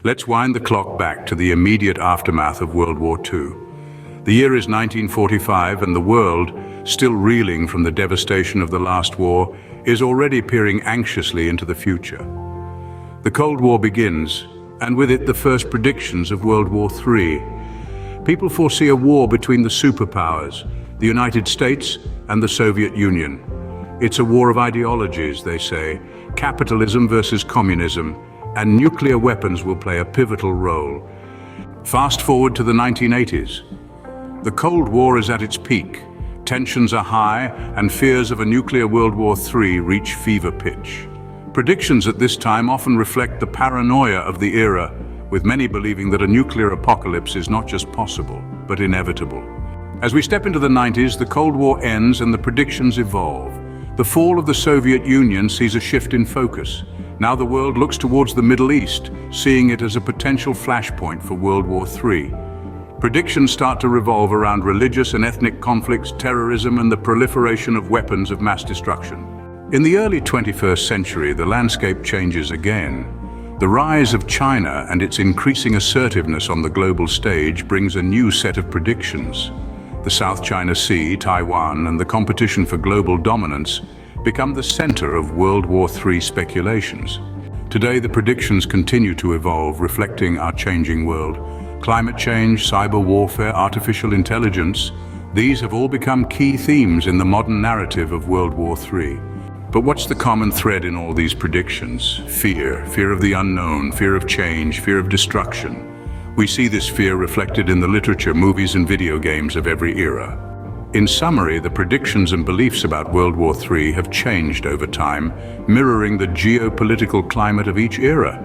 Let's wind the clock back to the immediate aftermath of World War II. The year is 1945, and the world, still reeling from the devastation of the last war, is already peering anxiously into the future. The Cold War begins, and with it the first predictions of World War III. People foresee a war between the superpowers, the United States and the Soviet Union. It's a war of ideologies, they say, capitalism versus communism, and nuclear weapons will play a pivotal role. Fast forward to the 1980s. The Cold War is at its peak. Tensions are high, and fears of a nuclear World War III reach fever pitch. Predictions at this time often reflect the paranoia of the era, with many believing that a nuclear apocalypse is not just possible, but inevitable. As we step into the 90s, the Cold War ends and the predictions evolve. The fall of the Soviet Union sees a shift in focus. Now the world looks towards the Middle East, seeing it as a potential flashpoint for World War III. Predictions start to revolve around religious and ethnic conflicts, terrorism, and the proliferation of weapons of mass destruction. In the early 21st century, the landscape changes again. The rise of China and its increasing assertiveness on the global stage brings a new set of predictions. The South China Sea, Taiwan, and the competition for global dominance become the center of World War III speculations. Today, the predictions continue to evolve, reflecting our changing world. Climate change, cyber warfare, artificial intelligence, these have all become key themes in the modern narrative of World War III. But what's the common thread in all these predictions? Fear. Fear of the unknown, fear of change, fear of destruction. We see this fear reflected in the literature, movies, and video games of every era. In summary, the predictions and beliefs about World War III have changed over time, mirroring the geopolitical climate of each era.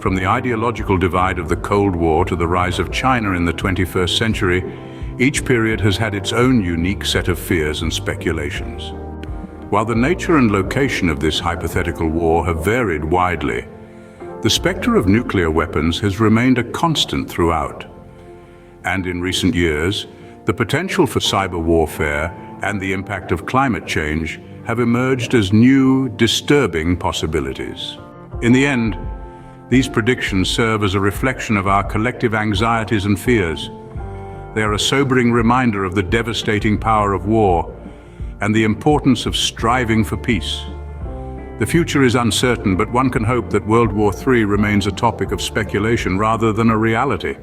From the ideological divide of the Cold War to the rise of China in the 21st century, each period has had its own unique set of fears and speculations. While the nature and location of this hypothetical war have varied widely, the specter of nuclear weapons has remained a constant throughout. And in recent years, the potential for cyber warfare and the impact of climate change have emerged as new, disturbing possibilities. In the end, these predictions serve as a reflection of our collective anxieties and fears. They are a sobering reminder of the devastating power of war and the importance of striving for peace. The future is uncertain, but one can hope that World War III remains a topic of speculation rather than a reality.